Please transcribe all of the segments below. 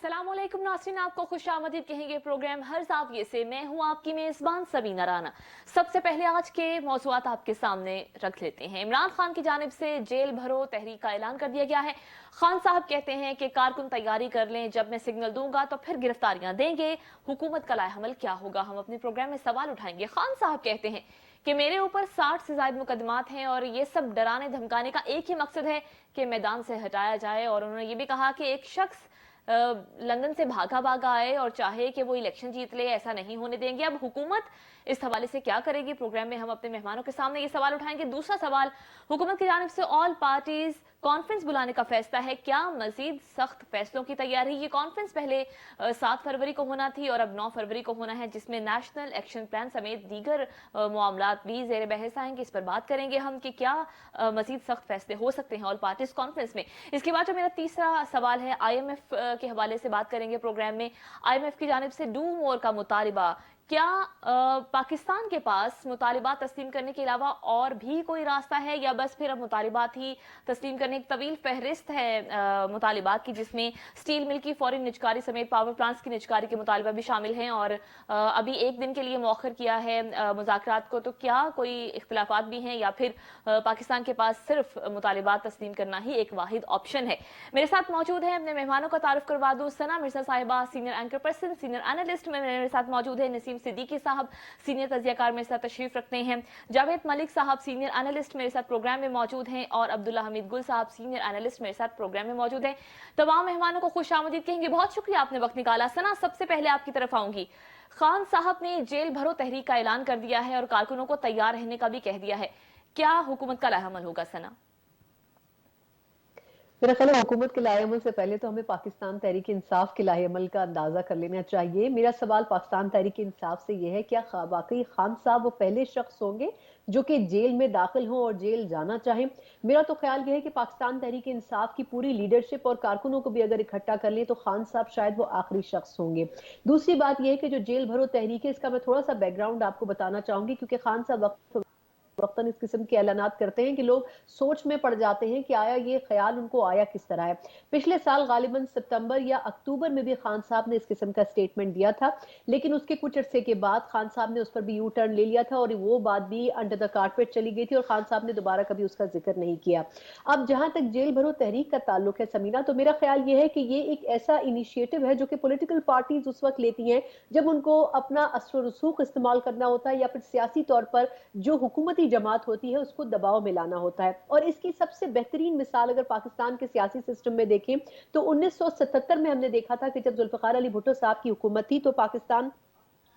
अस्सलाम वालेकुम नाज़रीन, आपको खुश आमदीद कहेंगे प्रोग्राम हर ज़ाविये से। मैं हूँ आपकी मेज़बान सबीना राना। सबसे पहले आज के मौज़ूआत आपके सामने रख लेते हैं। इमरान खान की जानिब से जेल भरो तहरीक का ऐलान कर दिया गया है। खान साहब कहते हैं कि कारकुन तैयारी कर लें, जब मैं सिग्नल दूंगा तो फिर गिरफ्तारियां देंगे। हुकूमत का लाएहमल क्या होगा, हम अपने प्रोग्राम में सवाल उठाएंगे। खान साहब कहते हैं कि मेरे ऊपर 60 से ज्यादा मुकदमात हैं और ये सब डराने धमकाने का एक ही मकसद है कि मैदान से हटाया जाए। और उन्होंने ये भी कहा कि एक शख्स लंदन से भागा आए और चाहे कि वो इलेक्शन जीत ले, ऐसा नहीं होने देंगे। अब हुकूमत इस हवाले से क्या करेगी, प्रोग्राम में हम अपने मेहमानों के सामने ये सवाल उठाएंगे। दूसरा सवाल, हुकूमत की जानिब से ऑल पार्टीज कॉन्फ्रेंस बुलाने का फैसला है, क्या मजीद सख्त फैसलों की तैयारी? ये कॉन्फ्रेंस पहले 7 फरवरी को होना थी और अब 9 फरवरी को होना है, जिसमें नेशनल एक्शन प्लान समेत दीगर मामलात भी जेर बहस आएंगे। इस पर बात करेंगे हम कि क्या मजीद सख्त फैसले हो सकते हैं ऑल पार्टीज कॉन्फ्रेंस में। इसके बाद जो मेरा तीसरा सवाल है, IMF के हवाले से बात करेंगे प्रोग्राम में। IMF की जानिब से डू मोर का मुतालिबा, क्या पाकिस्तान के पास मुतालिबात तस्लीम करने के अलावा और भी कोई रास्ता है, या बस फिर अब मुतालिबात ही तस्लीम करने की तवील फहरिस्त है मुतालिबात की, जिसमें स्टील मिल की फौरी निजकारी समेत पावर प्लांट्स की निजकारी के मुतालिबा भी शामिल हैं और अभी एक दिन के लिए मौखर किया है मुज़ाकरात को। तो क्या कोई इख्तिलाफात भी हैं या फिर पाकिस्तान के पास सिर्फ मुतालिबात तस्लीम करना ही एक वाहिद ऑप्शन है? मेरे साथ मौजूद है, अपने मेहमानों का तारुफ करवा दूं। सना मिर्जा साहिबा, senior anchor person, senior analyst में मेरे साथ मौजूद है। नसीम सिद्दीकी साहब, सीनियर तजियाकार, मेरे साथ तशरीफ रखते हैं। जावेद मलिक साहब, सीनियर एनालिस्ट, मेरे साथ प्रोग्राम में मौजूद हैं। और अब्दुल्ला हमीद गुल साहब, सीनियर एनालिस्ट, मेरे साथ प्रोग्राम में मौजूद हैं। तमाम मेहमानों को खुश आमदीद कहेंगे, बहुत शुक्रिया आपने वक्त निकाला। सना, सबसे पहले आपकी तरफ आऊंगी। खान साहब ने जेल भरो तहरीक का ऐलान कर दिया है और कारकुनों को तैयार रहने का भी कह दिया है, क्या हुकूमत का लाएहमल होगा? सना, मेरा ख्याल है हुकूमत के लाएअमल से पहले तो हमें पाकिस्तान तहरीक इंसाफ के लाएअमल का अंदाजा कर लेना चाहिए। मेरा सवाल पाकिस्तान तहरीक इंसाफ से यह है, क्या वाकई खान साहब वो पहले शख्स होंगे जो कि जेल में दाखिल हों और जेल जाना चाहें? मेरा तो ख्याल यह है कि पाकिस्तान तहरीक इंसाफ की पूरी लीडरशिप और कारकुनों को भी अगर इकट्ठा कर ले तो खान साहब शायद वो आखिरी शख्स होंगे। दूसरी बात यह है कि जो जेल भरो तहरीक है, इसका मैं थोड़ा सा बैकग्राउंड आपको बताना चाहूंगी, क्योंकि खान साहब वक्तन इस किस्म के ऐलानात करते हैं कि लोग सोच में पड़ जाते हैं कि आया ये ख्याल उनको आया किस तरह है। पिछले साल गालिबन सितंबर या अक्टूबर में भी खान साहब ने इस किस्म का स्टेटमेंट दिया था, लेकिन उसके कुछ अरसे के बाद खान साहब ने उस पर भी यू टर्न ले लिया था और वो बात भी अंडर द कारपेट चली गई थी और खान साहब ने दोबारा कभी उसका जिक्र नहीं किया। अब जहां तक जेल भरो तहरीक का ताल्लुक है समीना, तो मेरा ख्याल ये है कि ये एक ऐसा इनिशिएटिव है जो कि पॉलिटिकल पार्टीज उस वक्त लेती हैं जब उनको अपना असर रसूख इस्तेमाल करना होता है या फिर सियासी तौर पर जो हुकूमती जमात होती है उसको दबाव में लाना होता है। और इसकी सबसे बेहतरीन मिसाल अगर पाकिस्तान के सियासी सिस्टम में देखें तो 1977 में हमने देखा था कि जब जुल्फिकार अली भुट्टो साहब की हुकूमत थी तो पाकिस्तान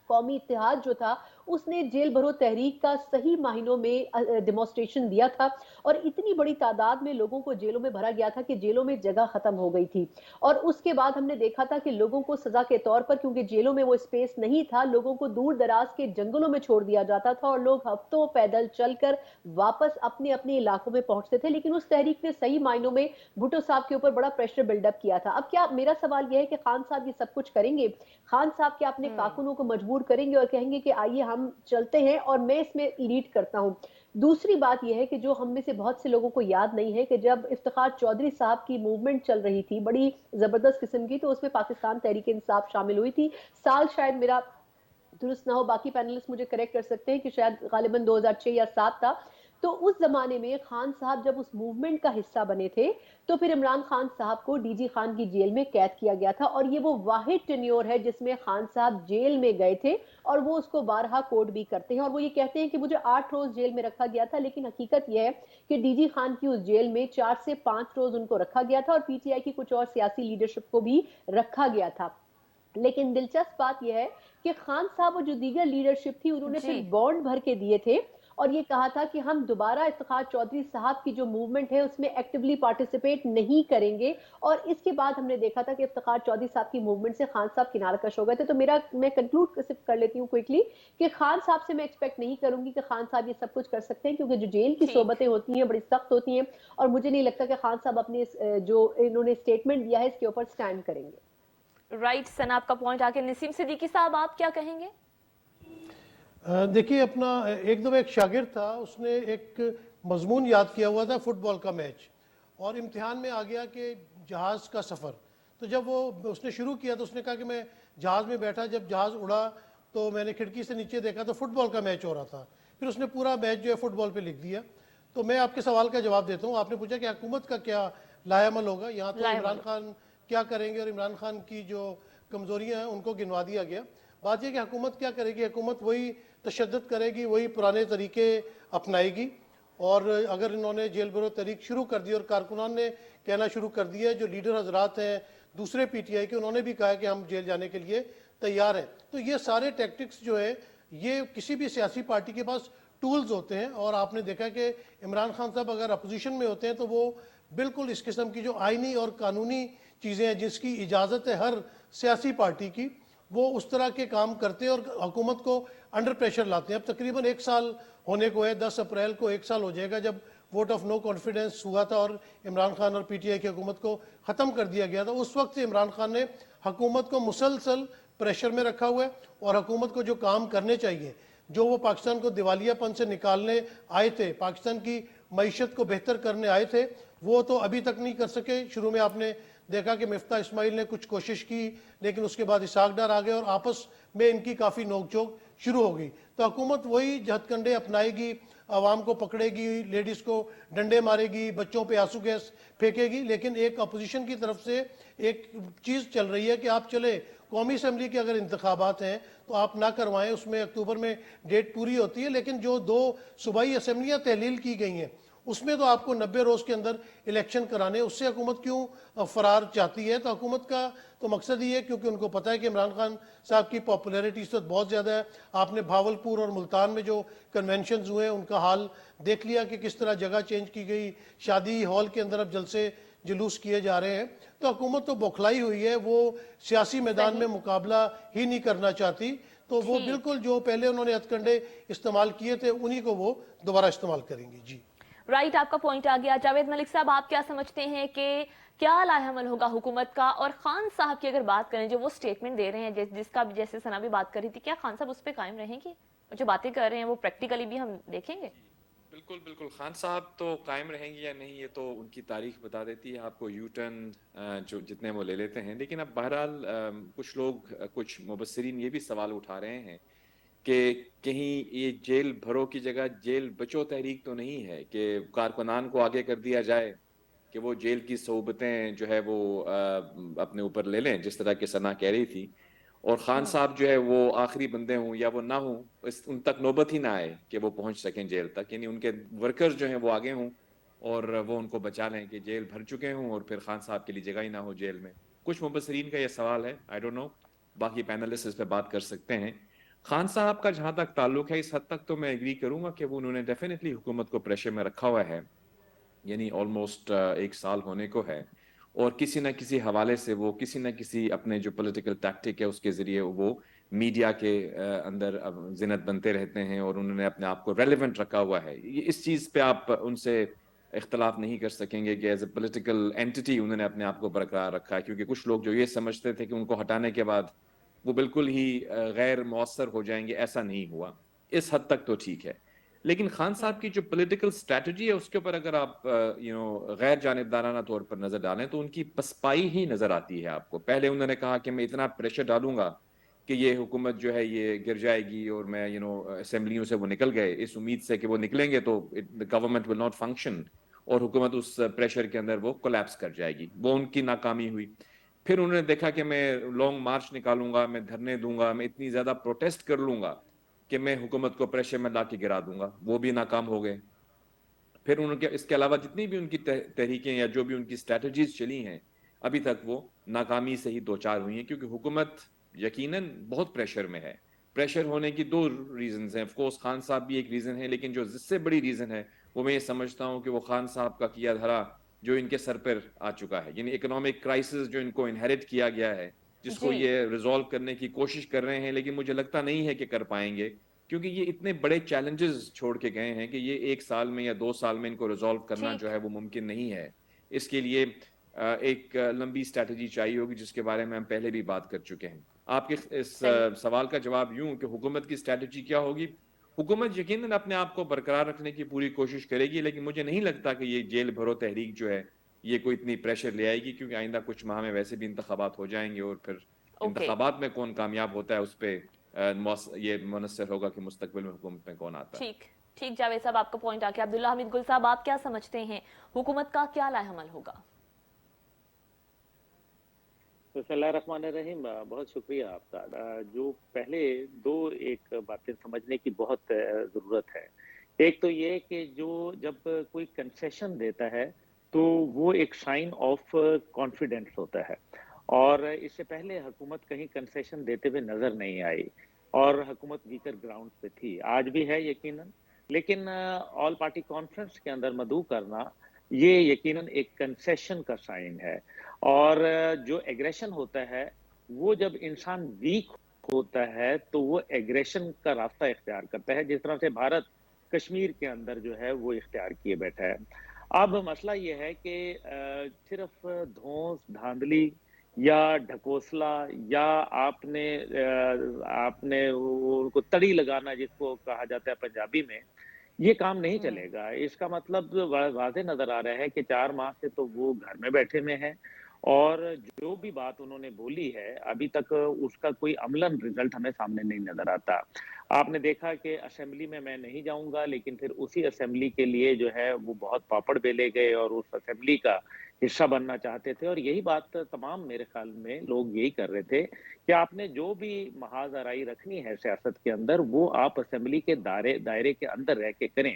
कौमी इत्तेहाद जो था उसने जेल भरो तहरीक का सही मायनों में डेमोन्स्ट्रेशन दिया था और इतनी बड़ी तादाद में लोगों को जेलों में भरा गया था कि जेलों में जगह खत्म हो गई थी। और उसके बाद हमने देखा था कि लोगों को सजा के तौर पर, क्योंकि जेलों में वो स्पेस नहीं था, लोगों को दूर दराज के जंगलों में छोड़ दिया जाता था और लोग हफ्तों पैदल चलकर वापस अपने अपने इलाकों में पहुंचते थे। लेकिन उस तहरीक ने सही मायनों में भुट्टो साहब के ऊपर बड़ा प्रेशर बिल्डअप किया था। अब क्या मेरा सवाल यह है कि खान साहब ये सब कुछ करेंगे? खान साहब क्या अपने कारकुनों को मजबूर करेंगे और कहेंगे कि आइए हम चलते हैं और मैं इसमें लीड करता हूं? दूसरी बात यह है कि जो हम में से बहुत से लोगों को याद नहीं है कि जब इफ्तिखार चौधरी साहब की मूवमेंट चल रही थी बड़ी जबरदस्त किस्म की, तो उसमें पाकिस्तान तहरीक इंसाफ शामिल हुई थी। साल शायद मेरा दुरुस्त ना हो, बाकी पैनलिस्ट मुझे करेक्ट कर सकते हैं, कि शायद गालिबन 2006 या 7 था। तो उस जमाने में खान साहब जब उस मूवमेंट का हिस्सा बने थे तो फिर इमरान खान साहब को डीजी खान की जेल में कैद किया गया था और ये वो वाहिद टेन्योर है जिसमें खान साहब जेल में गए थे और वो उसको बारहा कोट भी करते हैं। और वो ये कहते हैं कि मुझे 8 रोज जेल में रखा गया था, लेकिन हकीकत यह है कि डीजी खान की उस जेल में 4 से 5 रोज उनको रखा गया था और पीटीआई की कुछ और सियासी लीडरशिप को भी रखा गया था। लेकिन दिलचस्प बात यह है कि खान साहब और जो दीगर लीडरशिप थी उन्होंने फिर बॉन्ड भर के दिए थे और ये कहा था कि हम दोबारा इफ्तिखार चौधरी साहब की जो मूवमेंट है उसमें एक्टिवली पार्टिसिपेट नहीं करेंगे। और इसके बाद हमने देखा था कि इफ्तिखार चौधरी साहब की मूवमेंट से खान साहब किनारकश हो गए थे। तो मैं कंक्लूड कर लेती हूँ क्विकली कि खान साहब से मैं एक्सपेक्ट नहीं करूंगी कि खान साहब ये सब कुछ कर सकते हैं, क्योंकि जो जेल की सोबतें होती हैं बड़ी सख्त होती हैं और मुझे नहीं लगता कि खान साहब अपने जो इन्होंने स्टेटमेंट दिया है इसके ऊपर स्टैंड करेंगे। राइट सना, आपका पॉइंट आके। नसीम सिद्दीकी साहब, आप क्या कहेंगे? देखिए, अपना एक दफा एक शागिर्द था, उसने एक मजमून याद किया हुआ था फुटबॉल का मैच और इम्तिहान में आ गया कि जहाज़ का सफ़र। تو جب وہ اس نے شروع کیا تو اس نے کہا کہ میں جہاز میں بیٹھا, جب جہاز اڑا تو میں نے کھڑکی سے نیچے دیکھا تو فٹ بال کا میچ ہو رہا تھا. پھر اس نے پورا میچ جو ہے فٹ بال پہ لکھ دیا. تو میں آپ کے سوال کا جواب دیتا ہوں. آپ نے پوچھا کہ حکومت کا کیا لائحہ عمل ہوگا. یہاں تو عمران خان کیا کریں گے اور عمران خان کی جو کمزوریاں ہیں ان کو گنوا دیا گیا. بات یہ کہ حکومت کیا کرے گی, حکومت وہی تشدد کرے گی, وہی پرانے طریقے اپنائے گی. اور اگر انہوں نے جیل بھرو تحریک شروع کر دی اور کارکنان نے کہنا شروع کر دیا ہے, جو لیڈر حضرات ہیں دوسرے پی ٹی آئی کے, انہوں نے بھی کہا ہے کہ ہم جیل جانے کے لیے تیار ہیں. تو یہ سارے ٹیکٹکس جو ہے یہ کسی بھی سیاسی پارٹی کے پاس ٹولز ہوتے ہیں. اور آپ نے دیکھا کہ عمران خان صاحب اگر اپوزیشن میں ہوتے ہیں تو وہ بالکل اس قسم کی جو آئینی اور قانونی چیزیں ہیں جس کی اجازت ہے ہر سیاسی پارٹی کی, وہ اس طرح کے کام کرتے ہیں اور حکومت کو انڈر پریشر لاتے ہیں. اب تقریباً 1 سال ہونے کو ہے, 10 اپریل کو 1 سال ہو جائے گا جب ووٹ آف نو کانفیڈنس ہوا تھا اور عمران خان اور پی ٹی آئی کی حکومت کو ختم کر دیا گیا تھا. اس وقت سے عمران خان نے حکومت کو مسلسل پریشر میں رکھا ہوا ہے اور حکومت کو جو کام کرنے چاہیے, جو وہ پاکستان کو دیوالیہ پن سے نکالنے آئے تھے, پاکستان کی معیشت کو بہتر کرنے آئے تھے, وہ تو ابھی تک نہیں کر سکے. شروع میں آپ نے دیکھا کہ مفتاح اسماعیل نے کچھ کوشش کی لیکن اس کے بعد اسحاق ڈار آ گئے اور آپس میں ان کی کافی نوک جھوک شروع ہو گئی. تو حکومت وہی ہتھ کنڈے اپنائے گی, عوام کو پکڑے گی, لیڈیز کو ڈنڈے مارے گی, بچوں پہ آنسو گیس پھینکے گی. لیکن ایک اپوزیشن کی طرف سے ایک چیز چل رہی ہے کہ آپ چلے قومی اسمبلی کے اگر انتخابات ہیں تو آپ نہ کروائیں, اس میں اکتوبر میں ڈیٹ پوری ہوتی ہے, لیکن جو 2 صوبائی اسمبلیاں تحلیل کی گئی ہیں اس میں تو آپ کو 90 روز کے اندر الیکشن کرانے, اس سے حکومت کیوں فرار چاہتی ہے. تو حکومت کا تو مقصد ہی ہے کیونکہ ان کو پتہ ہے کہ عمران خان صاحب کی پاپولیرٹی اس وقت بہت زیادہ ہے. آپ نے بھاولپور اور ملتان میں جو کنونشنز ہوئے ان کا حال دیکھ لیا کہ کس طرح جگہ چینج کی گئی, شادی ہال کے اندر اب جلسے جلوس کیے جا رہے ہیں. تو حکومت تو بوکھلائی ہوئی ہے, وہ سیاسی میدان میں مقابلہ ہی نہیں کرنا چاہتی. تو وہ بالکل جو پہلے انہوں نے ہتھ کنڈے استعمال کیے تھے انہی کو وہ دوبارہ استعمال کریں گی. جی رائٹ, آپ کا پوائنٹ آ گیا. جاوید ملک صاحب, آپ کیا سمجھتے ہیں کہ کیا لائحہ عمل ہوگا حکومت کا؟ اور خان صاحب کی اگر بات کریں, جو وہ سٹیٹمنٹ دے رہے ہیں جس کا بھی جیسے ثنا بھی بات کر رہی تھی, کیا خان صاحب اس پہ قائم رہیں گے؟ جو باتیں کر رہے ہیں وہ پریکٹیکلی بھی ہم دیکھیں گے؟ بالکل بالکل, خان صاحب تو قائم رہیں گے یا نہیں یہ تو ان کی تاریخ بتا دیتی ہے آپ کو, یو ٹرن جو جتنے وہ لے لیتے ہیں. لیکن اب بہرحال کچھ لوگ, کچھ مبصرین یہ بھی سوال اٹھا رہے ہیں کہ کہیں یہ جیل بھرو کی جگہ جیل بچو تحریک تو نہیں ہے, کہ کارکنان کو آگے کر دیا جائے کہ وہ جیل کی صحبتیں جو ہے وہ اپنے اوپر لے لیں, جس طرح کہ ثنا کہہ رہی تھی, اور خان صاحب جو ہے وہ آخری بندے ہوں یا وہ نہ ہوں, ان تک نوبت ہی نہ آئے کہ وہ پہنچ سکیں جیل تک. یعنی ان کے ورکرز جو ہیں وہ آگے ہوں اور وہ ان کو بچا لیں کہ جیل بھر چکے ہوں اور پھر خان صاحب کے لیے جگہ ہی نہ ہو جیل میں. کچھ مبصرین کا یہ سوال ہے, آئی ڈونٹ نو, باقی پینلسٹ اس پہ بات کر سکتے ہیں. خان صاحب کا جہاں تک تعلق ہے, اس حد تک تو میں ایگری کروں گا کہ وہ انہوں نے ڈیفینیٹلی حکومت کو پریشر میں رکھا ہوا ہے, یعنی آلموسٹ 1 سال ہونے کو ہے, اور کسی نہ کسی حوالے سے وہ کسی نہ کسی اپنے جو پولیٹیکل ٹیکٹک ہے اس کے ذریعے وہ میڈیا کے اندر زنت بنتے رہتے ہیں, اور انہوں نے اپنے آپ کو ریلیونٹ رکھا ہوا ہے. اس چیز پہ آپ ان سے اختلاف نہیں کر سکیں گے کہ ایز اے پولیٹیکل اینٹی انہوں نے اپنے آپ کو برقرار رکھا ہے, کیونکہ کچھ لوگ جو یہ سمجھتے تھے کہ ان کو ہٹانے کے بعد وہ بالکل ہی غیر مؤثر ہو جائیں گے, ایسا نہیں ہوا. اس حد تک تو ٹھیک ہے. لیکن خان صاحب کی جو پولیٹیکل اسٹریٹجی ہے اس کے اوپر اگر آپ غیر جانبدارانہ طور پر نظر ڈالیں تو ان کی پسپائی ہی نظر آتی ہے آپ کو. پہلے انہوں نے کہا کہ میں اتنا پریشر ڈالوں گا کہ یہ حکومت جو ہے یہ گر جائے گی, اور میں اسمبلیوں سے وہ نکل گئے اس امید سے کہ وہ نکلیں گے تو گورنمنٹ ول ناٹ فنکشن, اور حکومت اس پریشر کے اندر وہ کولیپس کر جائے گی. وہ ان کی ناکامی ہوئی. پھر انہوں نے دیکھا کہ میں لانگ مارچ نکالوں گا, میں دھرنے دوں گا, میں اتنی زیادہ پروٹیسٹ کر لوں گا کہ میں حکومت کو پریشر میں لا کے گرا دوں گا. وہ بھی ناکام ہو گئے. پھر ان کے اس کے علاوہ جتنی بھی ان کی تحریکیں یا جو بھی ان کی اسٹریٹجیز چلی ہیں ابھی تک وہ ناکامی سے ہی دوچار ہوئی ہیں, کیونکہ حکومت یقیناً بہت پریشر میں ہے. پریشر ہونے کی 2 ریزنز ہیں. آف کورس خان صاحب بھی ایک ریزن ہے, لیکن جو جس سے بڑی ریزن ہے وہ میں یہ سمجھتا ہوں کہ وہ خان صاحب کا کیا دھرا جو ان کے سر پر آ چکا ہے, یعنی اکنامک کرائسس جو ان کو انہیریٹ کیا گیا ہے, جس کو یہ ریزالو کرنے کی کوشش کر رہے ہیں, لیکن مجھے لگتا نہیں ہے کہ کر پائیں گے, کیونکہ یہ اتنے بڑے چیلنجز چھوڑ کے گئے ہیں کہ یہ 1 سال میں یا 2 سال میں ان کو ریزالو کرنا جو ہے وہ ممکن نہیں ہے. اس کے لیے ایک لمبی اسٹریٹجی چاہیے ہوگی, جس کے بارے میں ہم پہلے بھی بات کر چکے ہیں. آپ کے اس سوال کا جواب یوں کہ حکومت کی اسٹریٹجی کیا ہوگی. حکومت یقیناً اپنے آپ کو برقرار رکھنے کی پوری کوشش کرے گی, لیکن مجھے نہیں لگتا کہ یہ جیل بھرو تحریک جو ہے یہ کوئی اتنی پریشر لے آئے گی، کیونکہ آئندہ کچھ ماہ میں ویسے بھی انتخابات ہو جائیں گے، اور پھر انتخابات میں کون کامیاب ہوتا ہے اس پہ یہ منحصر ہوگا کہ مستقبل میں حکومت میں کون آتا ہے۔ ٹھیک جاوید صاحب، آپ کا پوائنٹ آ گیا۔ عبداللہ حمید گل صاحب، آپ کیا سمجھتے ہیں حکومت کا کیا لائحہ عمل ہوگا؟ بسم اللہ الرحمن الرحیم، بہت شکریہ آپ کا۔ جو پہلے دو ایک باتیں سمجھنے کی بہت ضرورت ہے۔ ایک تو یہ کہ جب کوئی کنسیشن دیتا ہے تو وہ ایک سائن آف کانفیڈنس ہوتا ہے، اور اس سے پہلے حکومت کہیں کنسیشن دیتے ہوئے نظر نہیں آئی، اور حکومت ویکر گراؤنڈ پہ تھی، آج بھی ہے یقیناً، لیکن آل پارٹی کانفرنس کے اندر مدعو کرنا یہ یقیناً ایک کنسیشن کا سائن ہے۔ اور جو ایگریشن ہوتا ہے وہ جب انسان ویک ہوتا ہے تو وہ ایگریشن کا راستہ اختیار کرتا ہے، جس طرح سے بھارت کشمیر کے اندر جو ہے وہ اختیار کیے بیٹھا ہے۔ اب مسئلہ یہ ہے کہ صرف دھونس دھاندلی یا ڈھکوسلا یا آپ نے ان کو تڑی لگانا جس کو کہا جاتا ہے پنجابی میں، یہ کام نہیں چلے گا۔ اس کا مطلب واضح نظر آ رہا ہے کہ 4 ماہ سے تو وہ گھر میں بیٹھے میں ہیں، اور جو بھی بات انہوں نے بولی ہے ابھی تک اس کا کوئی عملاً رزلٹ ہمیں سامنے نہیں نظر آتا۔ آپ نے دیکھا کہ اسمبلی میں نہیں جاؤں گا، لیکن پھر اسی اسمبلی کے لیے جو ہے وہ بہت پاپڑ بیلے گئے اور اس اسمبلی کا حصہ بننا چاہتے تھے، اور یہی بات تمام میرے خیال میں لوگ یہی کر رہے تھے کہ آپ نے جو بھی محاذ آرائی رکھنی ہے سیاست کے اندر وہ آپ اسمبلی کے دائرے کے اندر رہ کے کریں۔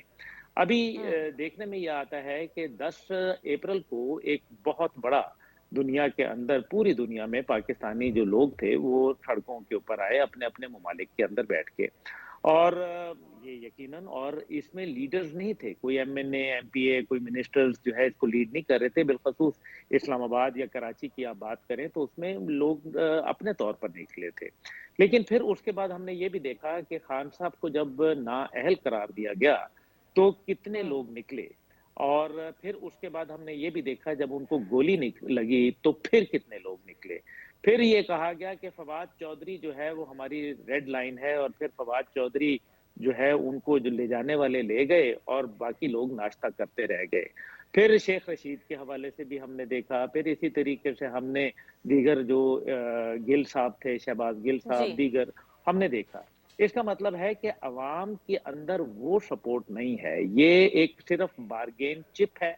ابھی دیکھنے میں یہ آتا ہے کہ 10 اپریل کو ایک بہت بڑا دنیا کے اندر، پوری دنیا میں پاکستانی جو لوگ تھے وہ سڑکوں کے اوپر آئے اپنے اپنے ممالک کے اندر بیٹھ کے، اور یہ یقیناً، اور اس میں لیڈرز نہیں تھے، کوئی M N A M P A کوئی منسٹرز جو ہے اس کو لیڈ نہیں کر رہے تھے، بالخصوص اسلام آباد یا کراچی کی آپ بات کریں تو اس میں لوگ اپنے طور پر نکلے تھے۔ لیکن پھر اس کے بعد ہم نے یہ بھی دیکھا کہ خان صاحب کو جب نااہل قرار دیا گیا تو کتنے لوگ نکلے، اور پھر اس کے بعد ہم نے یہ بھی دیکھا جب ان کو گولی لگی تو پھر کتنے لوگ نکلے۔ پھر یہ کہا گیا کہ فواد چودھری جو ہے وہ ہماری ریڈ لائن ہے، اور پھر فواد چودھری جو ہے ان کو جو لے جانے والے لے گئے اور باقی لوگ ناشتہ کرتے رہ گئے۔ پھر شیخ رشید کے حوالے سے بھی ہم نے دیکھا، پھر اسی طریقے سے ہم نے دیگر جو گل صاحب تھے، شہباز گل صاحب، دیگر ہم نے دیکھا۔ اس کا مطلب ہے کہ عوام کے اندر وہ سپورٹ نہیں ہے، یہ ایک صرف بارگین چپ ہے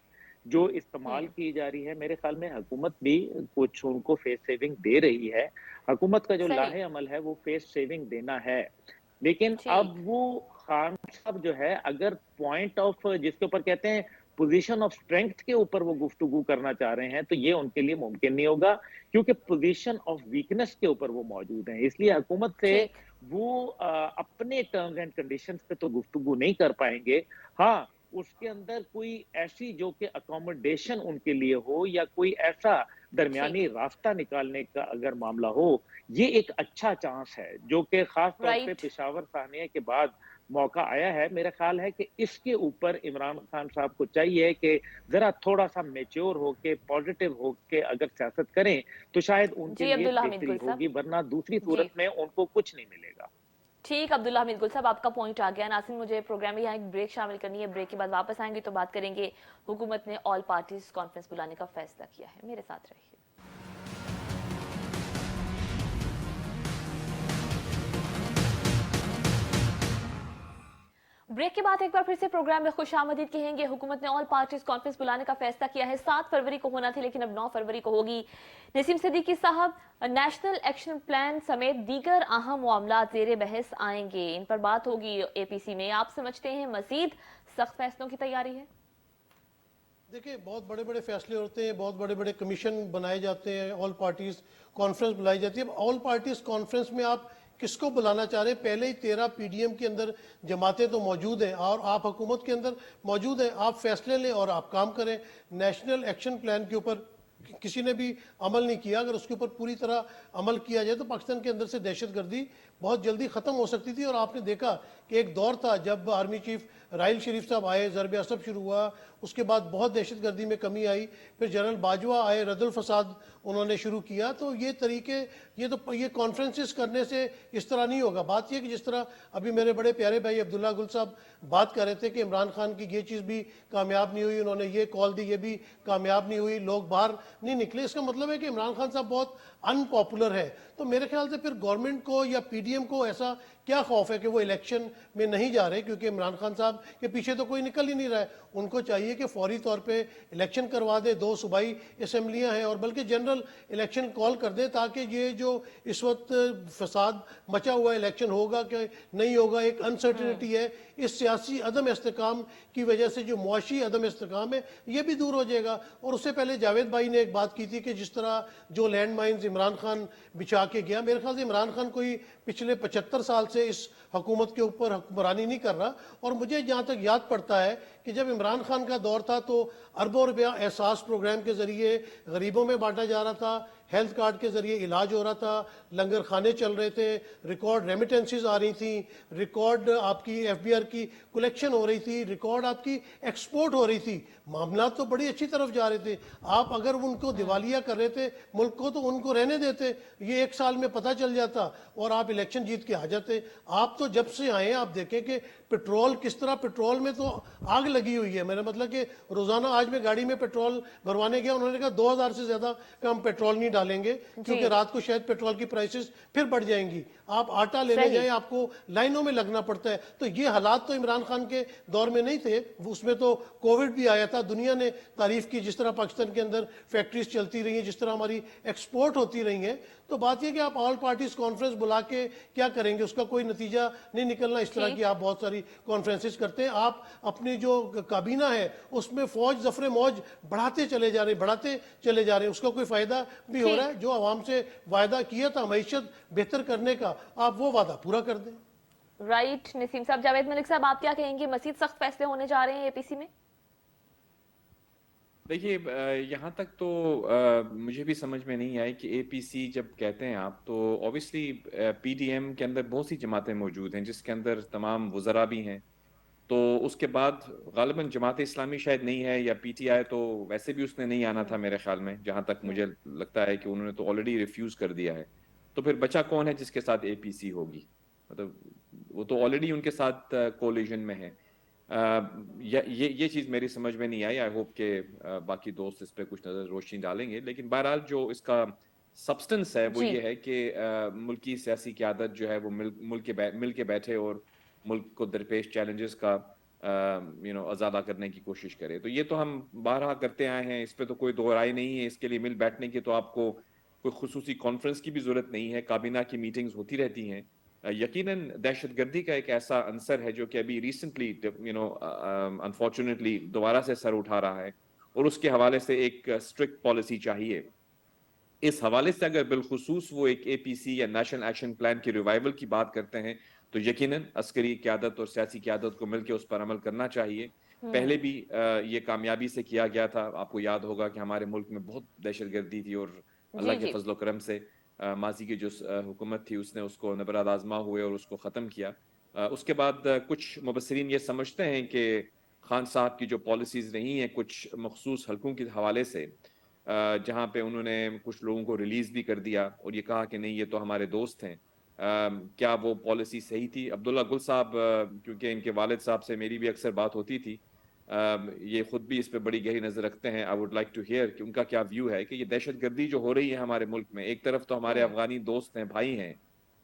جو استعمال کی جا رہی ہے۔ میرے خیال میں حکومت بھی کچھ ان کو فیس سیونگ دے رہی ہے، حکومت کا جو لاہے عمل ہے وہ فیس سیونگ دینا ہے، لیکن اب وہ خان صاحب جو ہے اگر پوائنٹ آف جس کے اوپر کہتے ہیں پوزیشن آف سٹرینگتھ کے اوپر وہ گفتگو کرنا چاہ رہے ہیں تو یہ ان کے لیے ممکن نہیں ہوگا، کیونکہ پوزیشن آف ویکنس کے اوپر وہ موجود ہیں۔ اس لیے حکومت سے وہ اپنے ٹرمز اینڈ کنڈیشنز پہ تو گفتگو نہیں کر پائیں گے۔ ہاں، اس کے اندر کوئی ایسی جو کہ اکوموڈیشن ان کے لیے ہو یا کوئی ایسا درمیانی راستہ نکالنے کا اگر معاملہ ہو، یہ ایک اچھا چانس ہے جو کہ خاص طور پہ پشاور سانحے کے بعد موقع آیا ہے۔ میرا خیال ہے کہ اس کے اوپر عمران خان صاحب کو چاہیے کہ ذرا تھوڑا سا میچور ہو کے پوزیٹیو ہو کے اگر سیاست کریں تو شاید ان کے لیے بہتری ہوگی، ورنہ دوسری صورت میں ان کو کچھ نہیں ملے گا۔ ٹھیک عبداللہ حمید گل صاحب، آپ کا پوائنٹ آ گیا۔ ناظرین، مجھے پروگرام میں یہاں ایک بریک شامل کرنی ہے، بریک کے بعد واپس آئیں گے تو بات کریں گے حکومت نے آل پارٹیز کانفرنس بلانے کا فیصلہ کیا ہے۔ میرے ساتھ رہیے۔ بریک کے بعد ایک بار پھر سے پروگرام میں خوش آمدید کہیں گے۔ حکومت نے آل پارٹیز کانفرنس بلانے کا فیصلہ کیا ہے۔ 7 فروری کو ہونا تھی لیکن اب 9 فروری کو ہوگی۔ نسیم صدیقی صاحب، نیشنل ایکشن پلان سمیت دیگر اہم معاملات زیر بحث آئیں گے، ان پر بات ہوگی اے پی سی میں۔ آپ سمجھتے ہیں مزید سخت فیصلوں کی تیاری ہے؟ دیکھیں، بہت بڑے بڑے فیصلے ہوتے ہیں، بہت بڑے بڑے کمیشن بنائے جاتے ہیں، آل پارٹیز کانفرنس بلائی جاتی ہے۔ اب آل پارٹیز کانفرنس میں آپ کس کو بلانا چاہ رہے ہیں؟ پہلے ہی 13 پی ڈی ایم کے اندر جماعتیں تو موجود ہیں اور آپ حکومت کے اندر موجود ہیں، آپ فیصلے لیں اور آپ کام کریں۔ نیشنل ایکشن پلان کے اوپر کسی نے بھی عمل نہیں کیا، اگر اس کے اوپر پوری طرح عمل کیا جائے تو پاکستان کے اندر سے دہشت گردی بہت جلدی ختم ہو سکتی تھی۔ اور آپ نے دیکھا کہ ایک دور تھا جب آرمی چیف राहिल शरीफ साहब आए, ज़रब असब शुरू हुआ, उसके बाद बहुत दहशतगर्दी में कमी आई, फिर जनरल बाजवा आए, रद्दुल फसाद उन्होंने शुरू किया। तो ये तरीके, ये कॉन्फ्रेंसेस करने से इस तरह नहीं होगा। बात ये कि जिस तरह अभी मेरे बड़े प्यारे भाई अब्दुल्ला गुल साहब बात कर रहे थे कि इमरान खान की ये चीज़ भी कामयाब नहीं हुई, उन्होंने ये कॉल दी, ये भी कामयाब नहीं हुई, लोग बाहर नहीं निकले, इसका मतलब है कि इमरान खान साहब बहुत अनपॉपुलर है। तो मेरे ख्याल से फिर गवर्नमेंट को या पीडीएम को ऐसा क्या खौफ है कि वो इलेक्शन में नहीं जा रहे, क्योंकि इमरान खान साहब के पीछे तो कोई निकल ही नहीं रहा है। उनको चाहिए कि फौरी तौर पे इलेक्शन करवा दे, 2 सूबाई असम्बलियाँ हैं, और बल्कि जनरल इलेक्शन कॉल कर दे, ताकि ये जो इस वक्त फसाद मचा हुआ इलेक्शन होगा कि नहीं होगा, एक अनसर्टिनिटी है, इस सियासी अदम इस्तेकाम की वजह से जो मुआशी अदम इस्तेकाम है, ये भी दूर हो जाएगा। और उससे पहले जावेद भाई ने एक बात की थी कि जिस तरह जो लैंड माइन्स इमरान खान बिछा के गया, मेरे ख्याल से इमरान खान कोई पिछले 75 साल से इस हुकूमत के ऊपर हुक्मरानी नहीं कर रहा। और मुझे जहाँ तक याद पड़ता है कि जब इमरान खान का दौर था तो अरबों रुपया एहसास प्रोग्राम के ज़रिए गरीबों में बांटा जा रहा था, हेल्थ कार्ड के ज़रिए इलाज हो रहा था, लंगर खाने चल रहे थे, रिकॉर्ड रेमिटेंसीज आ रही थी, रिकॉर्ड आपकी एफबीआर की कलेक्शन हो रही थी, रिकॉर्ड आपकी एक्सपोर्ट हो रही थी, मामला तो बड़ी अच्छी तरफ जा रहे थे। आप अगर उनको दिवालिया कर रहे थे मुल्क को, तो उनको रहने देते, ये 1 साल में पता चल जाता और आप इलेक्शन जीत के आ जाते। आप तो जब से आए आप देखें कि पेट्रोल किस तरह, पेट्रोल में तो आग लगी हुई है। मेरा मतलब कि रोजाना, आज मैं गाड़ी में पेट्रोल भरवाने गया, उन्होंने कहा 2000 से ज्यादा का हम पेट्रोल नहीं डालेंगे, क्योंकि रात को शायद पेट्रोल की प्राइसेस फिर बढ़ जाएंगी। आप आटा लेने जाए आपको लाइनों में लगना पड़ता है। तो ये हालात तो इमरान खान के दौर में नहीं थे, उसमें तो कोविड भी आया था। दुनिया ने तारीफ की जिस तरह पाकिस्तान के अंदर फैक्ट्रीज चलती रही हैं, जिस तरह हमारी एक्सपोर्ट होती रही हैं। तो बात यह कि आप ऑल पार्टीज कॉन्फ्रेंस बुला के क्या करेंगे, उसका कोई नतीजा नहीं निकलना। इस तरह की आप बहुत सारी कॉन्फ्रेंसेस करते हैं, आप अपनी जो काबीना है उसमें फौज जफरे मौज बढ़ाते चले जा रहे हैं, उसका कोई फायदा भी हो रहा है? जो आवाम से वायदा किया था मईशत बेहतर करने का, आप वो वादा पूरा कर दें। राइट नसीम साहब। जावेद मलिक साहब, आप क्या कहेंगे, मजीद सख्त फैसले होने जा रहे हैं एपीसी में? देखिए, यहाँ तक तो मुझे भी समझ में नहीं आई कि एपीसी जब कहते हैं आप, तो ऑब्वियसली पीडीएम के अंदर बहुत सी जमातें मौजूद हैं, जिसके अंदर तमाम वज़रा भी हैं। तो उसके बाद गालिबन जमात इस्लामी शायद नहीं है, या पीटीआई तो वैसे भी उसने नहीं आना था मेरे ख्याल में, जहाँ तक मुझे लगता है कि उन्होंने तो ऑलरेडी रिफ्यूज़ कर दिया है। तो फिर बचा कौन है जिसके साथ एपीसी होगी? मतलब वो तो ऑलरेडी उनके साथ कोलिजन में है। ये चीज़ मेरी समझ में नहीं आई। आई होप के बाकी दोस्त इस पे कुछ नज़र रोशनी डालेंगे। लेकिन बहरहाल जो इसका सब्सटेंस है वो ये है कि मुल्क की सियासी क़यादत जो है वो मिल के बैठे और मुल्क को दरपेश चैलेंजेस का अजादा करने की कोशिश करे। तो ये तो हम बारहा करते आए हैं, इस पे तो कोई दो राय नहीं है। इसके लिए मिल बैठने की तो आपको कोई खुसूसी कॉन्फ्रेंस की भी ज़रूरत नहीं है, काबीना की मीटिंग्स होती रहती हैं। यकीनन दहशतगर्दी का एक ऐसा अंसर है जो कि अभी रिसेंटली अनफॉर्चुनेटली दोबारा से सर उठा रहा है, और उसके हवाले से एक स्ट्रिक्ट पॉलिसी चाहिए। इस हवाले से अगर बिलखुसूस वो एक एपीसी या नेशनल एक्शन प्लान की रिवाइवल की बात करते हैं, तो यकीनन अस्करी क़यादत और सियासी क़यादत को मिलकर उस पर अमल करना चाहिए। पहले भी ये कामयाबी से किया गया था। आपको याद होगा कि हमारे मुल्क में बहुत दहशतगर्दी थी, और अल्लाह के फजल करम से माजी की जो हुकूमत थी उसने उसको नबराद आजमा हुए और उसको ख़त्म किया। उसके बाद कुछ मुबस्सिरीन ये समझते हैं कि खान साहब की जो पॉलिसीज़ रही हैं कुछ मखसूस हलकों के हवाले से, जहाँ पे उन्होंने कुछ लोगों को रिलीज़ भी कर दिया और ये कहा कि नहीं ये तो हमारे दोस्त हैं, क्या वो पॉलिसी सही थी? अब्दुल्ला गुल साहब, क्योंकि इनके वालिद साहब से मेरी भी अक्सर बात होती थी, ये खुद भी इस पे बड़ी गहरी नज़र रखते हैं। I would like to hear कि उनका क्या व्यू है कि ये दहशतगर्दी जो हो रही है हमारे मुल्क में, एक तरफ तो हमारे अफगानी दोस्त हैं, भाई हैं,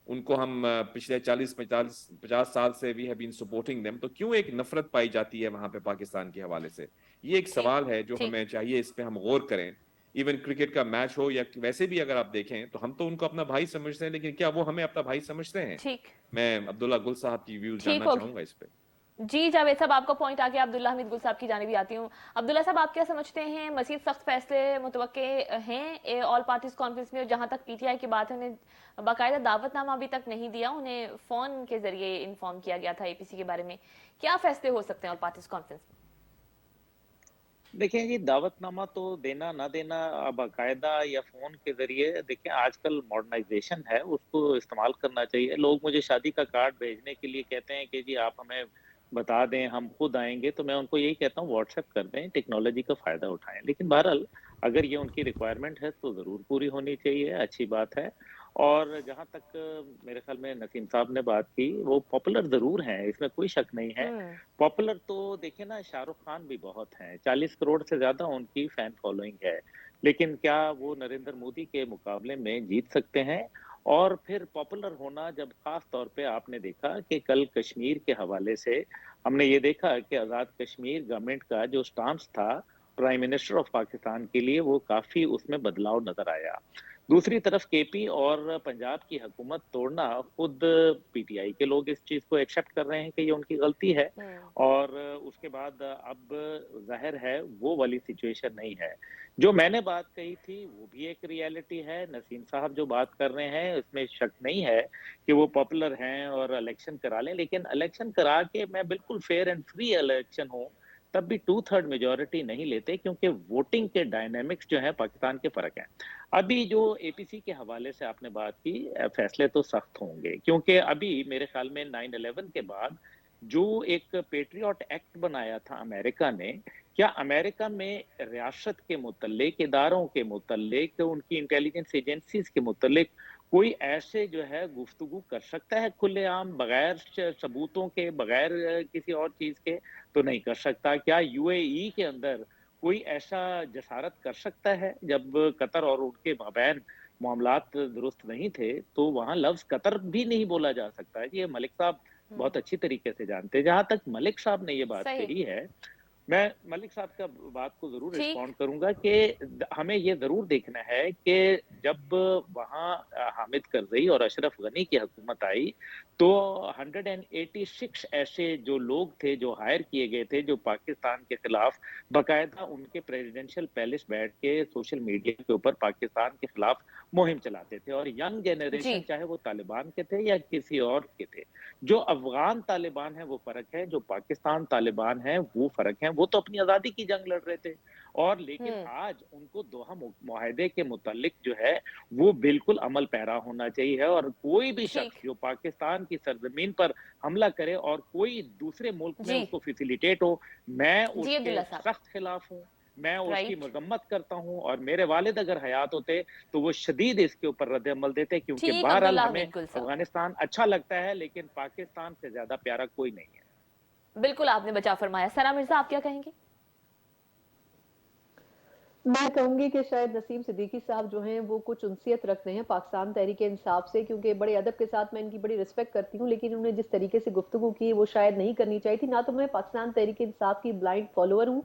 उनको हम पिछले 40-50 साल से we have been supporting them, तो क्यों एक नफरत पाई जाती है वहाँ पे पाकिस्तान के हवाले से? ये एक सवाल है जो हमें चाहिए, इस पे हम गौर करें। इवन क्रिकेट का मैच हो या वैसे भी अगर आप देखें तो हम तो उनको अपना भाई समझते हैं, लेकिन क्या वो हमें अपना भाई समझते हैं? मैं अब्दुल्ला गुल साहब की व्यूज जानना चाहूंगा इस पे। जी जावेद साहब, आपका पॉइंट आ गया। अब्दुल्ला हमीद गुल साहब की जानिब आती हूँ। अब्दुल्ला साहब, आप क्या समझते हैं, मज़ीद सख्त फैसले मुतवक्के हैं ऑल पार्टीज कॉन्फ्रेंस में? और जहाँ तक पीटीआई की बात है, उन्हें बाकायदा दावतनामा अभी तक नहीं दिया, उन्हें फोन के जरिए इन्फॉर्म किया गया था एपीसी के बारे में। क्या फैसले हो सकते हैं ऑल पार्टीज कॉन्फ्रेंस में? देखिए जी, दावतनामा तो देना ना देना बाकायदा या फोन के जरिए, देखिए आजकल मॉडर्नाइजेशन है, उसको इस्तेमाल करना चाहिए। लोग मुझे शादी का कार्ड भेजने के लिए कहते हैं कि जी आप हमें बता दें, हम खुद आएँगे, तो मैं उनको यही कहता हूँ व्हाट्सएप कर दें, टेक्नोलॉजी का फ़ायदा उठाएँ। लेकिन बहरहाल अगर ये उनकी रिक्वायरमेंट है तो ज़रूर पूरी होनी चाहिए, अच्छी बात है। और जहाँ तक मेरे ख़्याल में नसीम साहब ने बात की, वो पॉपुलर ज़रूर हैं, इसमें कोई शक नहीं है। हम्म। पॉपुलर तो देखिए ना, शाहरुख खान भी बहुत हैं, 40 करोड़ से ज़्यादा उनकी फ़ैन फ़ॉलोइंग है। लेकिन क्या वो नरेंद्र मोदी के मुकाबले में जीत सकते हैं? और फिर पॉपुलर होना, जब ख़ास तौर पे आपने देखा कि कल कश्मीर के हवाले से हमने ये देखा कि आज़ाद कश्मीर गवर्नमेंट का जो स्टांस था प्राइम मिनिस्टर ऑफ पाकिस्तान के लिए, वो काफ़ी उसमें बदलाव नज़र आया। दूसरी तरफ केपी और पंजाब की हुकूमत तोड़ना, खुद पीटीआई के लोग इस चीज़ को एक्सेप्ट कर रहे हैं कि ये उनकी गलती है। हम्म। और उसके बाद अब ज़ाहिर है वो वाली सिचुएशन नहीं है। जो मैंने बात कही थी वो भी एक रियलिटी है, नसीम साहब जो बात कर रहे हैं इसमें शक नहीं है कि वो पॉपुलर हैं और इलेक्शन करा लें, लेकिन इलेक्शन करा के मैं बिल्कुल फेयर एंड फ्री इलेक्शन हो, तब भी 2/3 मेजॉरिटी नहीं लेते, क्योंकि वोटिंग के डायनामिक्स जो है पाकिस्तान के फ़र्क हैं। अभी जो एपीसी के हवाले से आपने बात की, फैसले तो सख्त होंगे, क्योंकि अभी मेरे ख्याल में 9/11 के बाद जो एक पेट्रियट एक्ट बनाया था अमेरिका ने, क्या अमेरिका में रियासत के मुतल्लिक, इदारों के मुतल्लिक, उनकी इंटेलिजेंस एजेंसीज के मुतल्लिक कोई ऐसे जो है गुफ्तगू कर सकता है खुलेआम, बगैर सबूतों के, बगैर किसी और चीज के? तो नहीं कर सकता। क्या यूएई के अंदर कोई ऐसा जसारत कर सकता है? जब कतर और उनके माबैन मामलात दुरुस्त नहीं थे, तो वहां लफ्ज कतर भी नहीं बोला जा सकता है। ये मलिक साहब हम्म। बहुत अच्छी तरीके से जानते हैं। जहां तक मलिक साहब ने ये बात सही। कही है, मैं मलिक साहब का बात को ज़रूर ठीक। रिस्पॉन्ड करूँगा कि हमें ये ज़रूर देखना है कि जब वहाँ हामिद करज़ई और अशरफ गनी की हुकूमत आई, तो 186 ऐसे जो लोग थे, जो हायर किए गए थे, जो पाकिस्तान के खिलाफ बाकायदा उनके प्रेसिडेंशियल पैलेस बैठ के सोशल मीडिया के ऊपर पाकिस्तान के खिलाफ मुहिम चलाते थे। और यंग जी। जनरेशन, चाहे वो तालिबान के थे या किसी और के थे, जो अफ़गान तालिबान है वो फ़र्क है, जो पाकिस्तान तालिबान है वो फ़र्क है। वो तो अपनी आज़ादी की जंग लड़ रहे थे, और लेकिन हम्म। आज उनको दोहा मुआहदे के मुतालिक जो है वो बिल्कुल अमल पैरा होना चाहिए है। और कोई भी ठीक। शख्स जो पाकिस्तान की सरजमीन पर हमला करे और कोई दूसरे मुल्क में जी। उसको फैसिलिटेट हो, मैं जी उसके अब्दुल्ला साहब। सख्त खिलाफ हूँ। मैं उसकी राइट। मजम्मत करता हूँ, और मेरे वालिद अगर हयात होते तो वो शदीद इसके ऊपर रद्द अमल देते, क्योंकि ठीक बहरहाल अब्दुल्ला हमें हमीद गुल साहब। अफगानिस्तान अच्छा लगता है, लेकिन पाकिस्तान से ज्यादा प्यारा कोई नहीं है। बिल्कुल आपने बचा फरमाया। सना मिर्जा, आप क्या कहेंगे? मैं कहूंगी कि शायद नसीम सिद्दीकी साहब जो हैं वो कुछ उनसियत रखते हैं पाकिस्तान तहरीक इंसाफ से, क्योंकि बड़े अदब के साथ मैं इनकी बड़ी रिस्पेक्ट करती हूँ, लेकिन उन्हें जिस तरीके से गुफ्तगू की वो शायद नहीं करनी चाहिए थी। ना तो मैं पाकिस्तान तहरीक इंसाफ की ब्लाइंड फॉलोअर हूँ,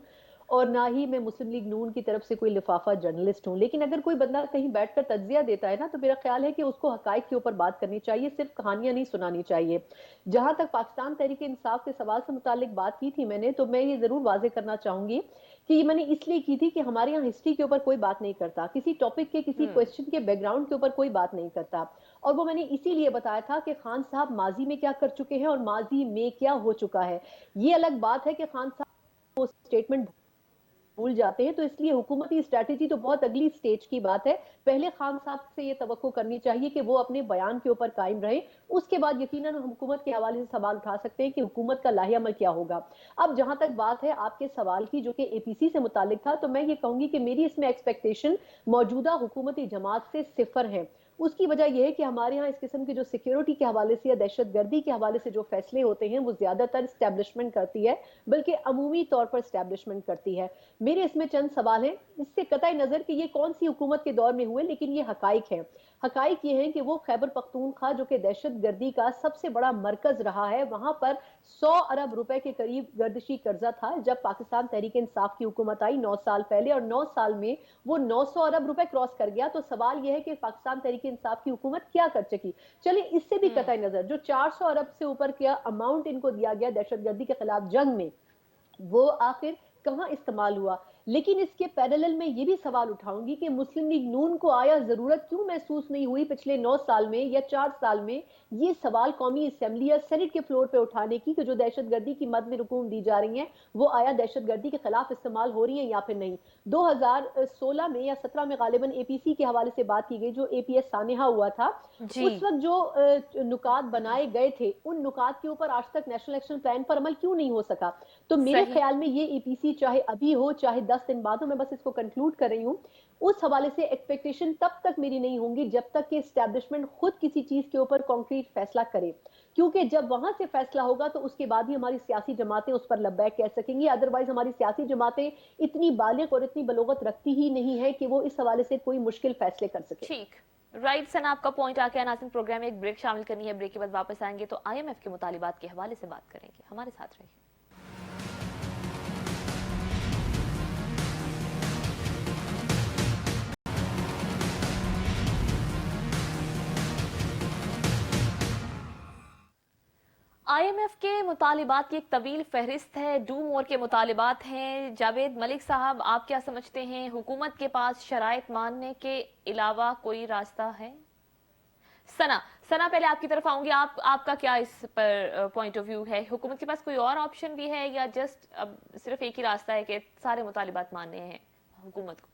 और ना ही मैं मुस्लिम लीग नून की तरफ से कोई लिफाफा जर्नलिस्ट हूँ। लेकिन अगर कोई बंदा कहीं बैठकर तज्जिया देता है ना, तो मेरा ख्याल है कि उसको हकाइक के ऊपर बात करनी चाहिए, सिर्फ कहानियां नहीं सुनानी चाहिए। जहां तक पाकिस्तान तहरीक इंसाफ के सवाल से मुतालिक बात की थी मैंने, तो मैं ये जरूर वाजे करना चाहूंगी कि ये मैंने इसलिए की थी कि हमारे यहाँ हिस्ट्री के ऊपर कोई बात नहीं करता, किसी टॉपिक के, किसी हम्म। क्वेश्चन के बैकग्राउंड के ऊपर कोई बात नहीं करता। और वो मैंने इसीलिए बताया था कि खान साहब माजी में क्या कर चुके हैं और माजी में क्या हो चुका है। ये अलग बात है कि खान साहब वो स्टेटमेंट भूल जाते हैं, तो इसलिए हुकूमती स्ट्रेटेजी तो बहुत अगली स्टेज की बात है। पहले खान साहब से ये तवक्को करनी चाहिए कि वो अपने बयान के ऊपर कायम रहे, उसके बाद यकीनन हुकूमत के हवाले से सवाल उठा सकते हैं कि हुकूमत का लाहेअमल क्या होगा। अब जहां तक बात है आपके सवाल की जो कि एपीसी से मुतालिक था, तो मैं ये कहूंगी कि मेरी इसमें एक्सपेक्टेशन मौजूदा हुकूमती जमात से सिफर है। उसकी वजह यह है कि हमारे यहाँ इस किस्म की जो सिक्योरिटी के हवाले से या दहशत गर्दी के हवाले से जो फैसले होते हैं वो ज्यादातर स्टैब्लिशमेंट करती है, बल्कि अमूमी तौर पर स्टैब्लिशमेंट करती है। मेरे इसमें चंद सवाल हैं, इससे कतई नजर कि ये कौन सी हुकूमत के दौर में हुए, लेकिन ये हकाइक है। हकाइक ये हैं कि वो खैबर पख्तूनख्वा जो कि दहशत गर्दी का सबसे बड़ा मरकज रहा है, वहां पर 100 अरब रुपए के करीब गर्दिशी कर्जा था जब पाकिस्तान तहरीक इंसाफ की हुकूमत आई 9 साल पहले, और 9 साल में वो 900 अरब रुपए क्रॉस कर गया। तो सवाल यह है कि पाकिस्तान तहरीक इंसाफ की हुकूमत क्या कर सकी। चलिए इससे भी हम्म। कतई नजर, जो 400 अरब से ऊपर का अमाउंट इनको दिया गया दहशत गर्दी के खिलाफ जंग में, वो आखिर कहां इस्तेमाल हुआ। लेकिन इसके पैरेलल में ये भी सवाल उठाऊंगी कि मुस्लिम लीग नून को आया जरूरत क्यों महसूस नहीं हुई पिछले 9 साल में या 4 साल में ये सवाल कौमी असेंबली या सेनेट के फ्लोर पे उठाने की कि जो दहशतगर्दी की मद में हुकूम दी जा रही है वो आया दहशतगर्दी के खिलाफ इस्तेमाल हो रही है या फिर नहीं। 2016 में या 17 में गालिबन एपीसी के हवाले से बात की गई, जो एपीएस सानेहा हुआ था, जी। उस वक्त जो नुकात बनाए गए थे उन नुकात के ऊपर आज तक नेशनल एक्शन प्लान पर अमल क्यों नहीं हो सका। तो मेरे सही। ख्याल में ये ईपीसी चाहे अभी हो चाहे 10 दिन बाद हो, मैं बस इसको कंक्लूड कर रही हूँ, उस हवाले से एक्सपेक्टेशन तब तक मेरी नहीं होंगी जब तक कि एस्टैब्लिशमेंट खुद किसी चीज के ऊपर कॉन्क्रीट फैसला करे, क्योंकि जब वहां से फैसला होगा तो उसके बाद ही हमारी सियासी जमातें उस पर लब्बैक कह सकेंगी। अदरवाइज हमारी सियासी जमातें इतनी बालिग और इतनी बलोगत रखती ही नहीं है कि वो इस हवाले से कोई मुश्किल फैसले कर सके। ठीक, राइट सना, आपका पॉइंट आ गया। नाज़रीन, प्रोग्राम में एक ब्रेक शामिल करनी है, ब्रेक के बाद वापस आएंगे तो आईएमएफ के मुतालिबात के हवाले से बात करेंगे। हमारे साथ रहिए। आईएमएफ के मुतालिबात की एक तवील फहरिस्त है, डू मोर के मुतालिबात हैं। जावेद मलिक साहब, आप क्या समझते हैं, हुकूमत के पास शराइत मानने के अलावा कोई रास्ता है? सना सना पहले आपकी तरफ आऊंगी, आपका क्या इस पर पॉइंट ऑफ व्यू है? हुकूमत के पास कोई और ऑप्शन भी है या जस्ट अब सिर्फ एक ही रास्ता है कि सारे मुतालिबात मानने हैं हुकूमत को?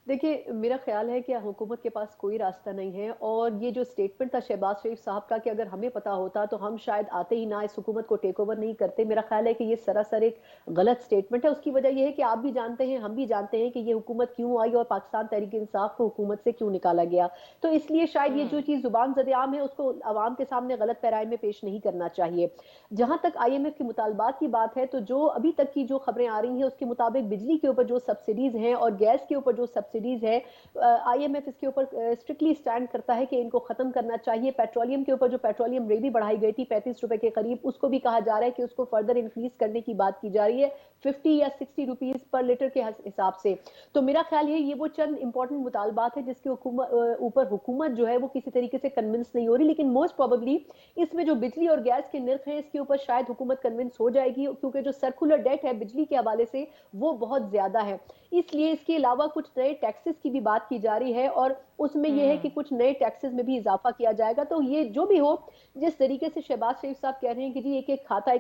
देखिए, मेरा ख्याल है कि हुकूमत के पास कोई रास्ता नहीं है, और ये जो स्टेटमेंट था शहबाज शरीफ साहब का कि अगर हमें पता होता तो हम शायद आते ही ना, इस हुकूमत को टेक ओवर नहीं करते, मेरा ख्याल है कि ये सरासर एक गलत स्टेटमेंट है। उसकी वजह यह है कि आप भी जानते हैं, हम भी जानते हैं कि ये हुकूमत क्यों आई और पाकिस्तान तहरीक इंसाफ को हुकूमत से क्यों निकाला गया। तो इसलिए शायद ये जो चीज़ जुबान ज़द-ए-आम है उसको अवाम के सामने गलत पैराए में पेश नहीं करना चाहिए। जहां तक आईएमएफ के मुतालबात की बात है, तो जो अभी तक की जो खबरें आ रही हैं उसके मुताबिक बिजली के ऊपर जो सब्सिडीज हैं और गैस के ऊपर जो सब्सिडीज है, आईएमएफ इसके ऊपर स्ट्रिक्टली स्टैंड करता है कि इनको खत्म करना चाहिए। पेट्रोलियम के ऊपर जो पेट्रोलियम रेट भी बढ़ाई गई थी 35 रुपए के करीब, उसको भी कहा जा रहा है कि उसको फर्दर इंक्रीज करने की बात की जा रही है 50 या 60 रुपीज पर लीटर के हिसाब से। तो मेरा ख्याल ये वो चंद इंपॉर्टेंट मुतालबात है जिसके ऊपर हुकूमत जो है वो किसी तरीके से कन्विंस नहीं हो रही, लेकिन मोस्ट प्रोबेबली इसमें जो बिजली और गैस के निर्ख हैं इसके ऊपर शायद हुकूमत कन्विंस हो जाएगी, क्योंकि जो सर्कुलर डेट है बिजली के हवाले से वो बहुत ज्यादा है। इसलिए इसके अलावा कुछ नए टैक्सेस की भी बात की जा रही है और उसमें यह है कि कुछ नए टैक्सेस में भी इजाफा किया जाएगा। तो ये जो भी हो, जिस तरीके से शहबाज शरीफ साहब कह रहे हैं कि जी एक एक खाता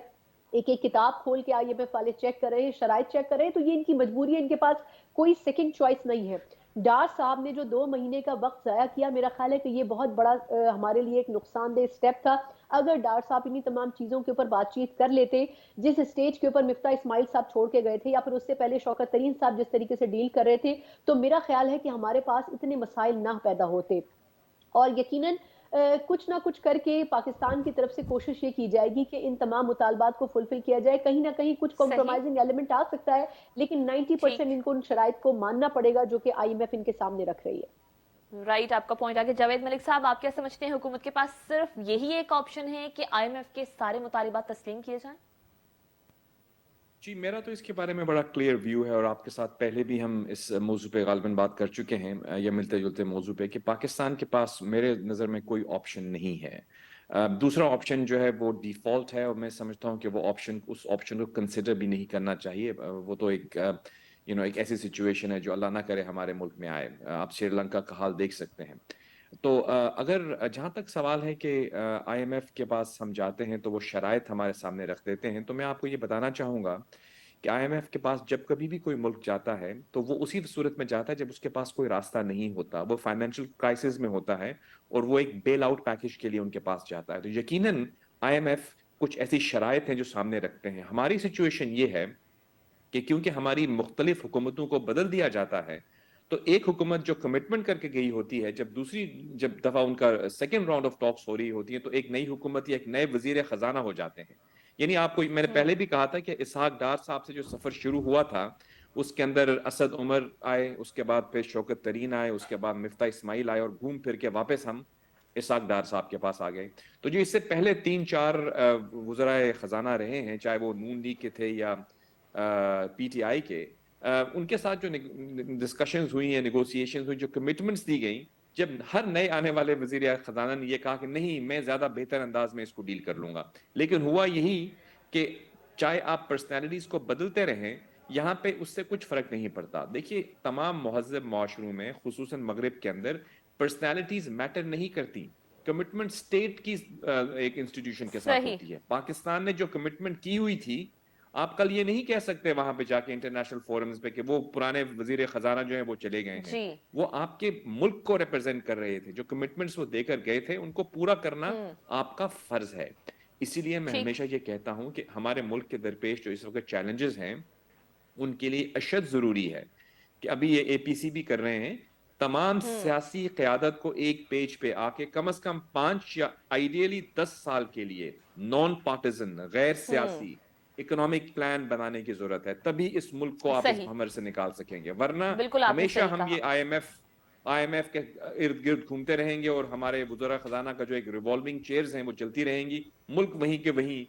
एक एक किताब खोल के आईएमएफ वाले चेक कर रहे हैं, शराइत चेक कर रहे हैं, तो ये इनकी मजबूरी है, इनके पास कोई सेकंड चॉइस नहीं है। डार साहब ने जो 2 महीने का वक्त जाया किया, मेरा ख्याल है कि ये बहुत बड़ा हमारे लिए एक नुकसानदेह स्टेप था। अगर डार साहब इन्हीं तमाम चीजों के ऊपर बातचीत कर लेते, जिस स्टेज के ऊपर मिफ्ता इस्माइल साहब छोड़ के गए थे या फिर उससे पहले शौकत तरीन साहब जिस तरीके से डील कर रहे थे, तो मेरा ख्याल है कि हमारे पास इतने मसाइल ना पैदा होते। और यकीनन कुछ ना कुछ करके पाकिस्तान की तरफ से कोशिश ये की जाएगी कि इन तमाम मुतालबात को फुलफिल किया जाए। कहीं ना कहीं कुछ कॉम्प्रोमाइजिंग एलिमेंट आ सकता है, लेकिन 90% इनको उन शराइत को मानना पड़ेगा जो कि आईएमएफ इनके सामने रख रही है। राइट, आपका पॉइंट आगे। जावेद मलिक साहब, आप क्या समझते हैं, हुकूमत के पास सिर्फ यही एक ऑप्शन है कि आईएमएफ के सारे मुतालिबात तस्लीम किए जाएं? जी, मेरा तो इसके बारे में बड़ा क्लियर व्यू है और आपके साथ पहले भी हम इस मौजू पे गालिबन बात कर चुके हैं, या मिलते जुलते मौजू पे, कि पाकिस्तान के पास मेरे नज़र में कोई ऑप्शन नहीं है। दूसरा ऑप्शन जो है वो डिफ़ॉल्ट है और मैं समझता हूँ कि वो ऑप्शन, उस ऑप्शन को कंसिडर भी नहीं करना चाहिए। वो तो एक एक ऐसी सिचुएशन है जो अल्लाह ना करे हमारे मुल्क में आए। आप श्रीलंका का हाल देख सकते हैं। तो अगर जहाँ तक सवाल है कि आईएमएफ के पास हम जाते हैं तो वो शराइत हमारे सामने रख देते हैं, तो मैं आपको ये बताना चाहूँगा कि आईएमएफ के पास जब कभी भी कोई मुल्क जाता है तो वो उसी सूरत में जाता है जब उसके पास कोई रास्ता नहीं होता, वो फाइनेंशियल क्राइसिस में होता है और वो एक बेल आउट पैकेज के लिए उनके पास जाता है। तो यकीनन आईएमएफ कुछ ऐसी शराइत हैं जो सामने रखते हैं। हमारी सिचुएशन ये है कि क्योंकि हमारी मुख्तलिफ हुकूमतों को बदल दिया जाता है, तो एक हुकूमत जो कमिटमेंट करके गई होती है, जब दफा उनका सेकेंड राउंड ऑफ टॉक्स हो रही होती है, तो एक नई हुकूमत या एक नए वजीर खजाना हो जाते हैं। यानी आपको मैंने पहले भी कहा था कि इसहाक डार साहब से जो सफर शुरू हुआ था, उसके अंदर असद उमर आए, उसके बाद फिर शौकत तरीन आए, उसके बाद मिफ्ता इस्माइल आए और घूम फिर के वापस हम इसहाक डार साहब के पास आ गए। तो जो इससे पहले 3-4 वज़राए खजाना रहे हैं, चाहे वो नून लीग के थे या पीटीआई के, उनके साथ जो डिस्कशंस हुई हैं, नेगोशिएशंस हुई, जो कमिटमेंट्स दी गई, जब हर नए आने वाले वजीर खजाना ने ये कहा कि नहीं, मैं ज्यादा बेहतर अंदाज में इसको डील कर लूंगा, लेकिन हुआ यही कि चाहे आप पर्सनैलिटीज को बदलते रहें यहाँ पे उससे कुछ फर्क नहीं पड़ता। देखिए तमाम महज़ब माशरों में खुसूसन मगरिब के अंदर पर्सनैलिटीज मैटर नहीं करती, कमिटमेंट स्टेट की एक इंस्टीट्यूशन के साथ सही। होती है। पाकिस्तान ने जो कमिटमेंट की हुई थी, आप कल ये नहीं कह सकते वहां पे जाके इंटरनेशनल फोरम्स पे कि वो पुराने वजीर खजाना जो है वो चले गए हैं। जी। वो आपके मुल्क को रिप्रेजेंट कर रहे थे, जो कमिटमेंट्स वो देकर गए थे उनको पूरा करना आपका फर्ज है। इसीलिए मैं ठीक। हमेशा ये कहता हूं कि हमारे मुल्क के दरपेश जो इस वक्त चैलेंजेस हैं उनके लिए अशद जरूरी है कि अभी ये एपीसी भी कर रहे हैं, तमाम सियासी क़यादत को एक पेज पे आके कम से कम 5 या आइडियली 10 साल के लिए नॉन पार्टिजन गैर सियासी इकोनॉमिक प्लान बनाने की जरूरत है, तभी इस मुल्क को आप इस सही। भंवर से निकाल सकेंगे। वरना बिल्कुल आपने हमेशा सही हम कहा। ये आईएमएफ के इर्द गिर्द घूमते रहेंगे और हमारे वज़ीर खजाना का जो एक रिवॉल्विंग चेयर्स हैं वो चलती रहेंगी, मुल्क वहीं के वहीं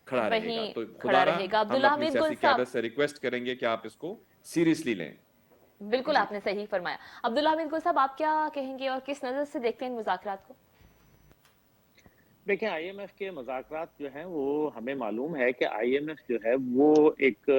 खड़ा रहेगा। वहीं तो खड़ा खुदारा रहेगा। हम अब्दुल्ला अपनी हमीद गुल सियासी साहब, क़यादत से रिक्वेस्ट करेंगे कि आप इसको सीरियसली लें। बिल्कुल जी आपने सही फरमाया। अब्दुल्ला हमीद गुल साहब, आप क्या कहेंगे और किस नजर से देखते हैं इन मुज़ाकरात को? देखिए, आईएमएफ के मुज़ाकरात जो हैं वो हमें मालूम है कि आईएमएफ जो है वो एक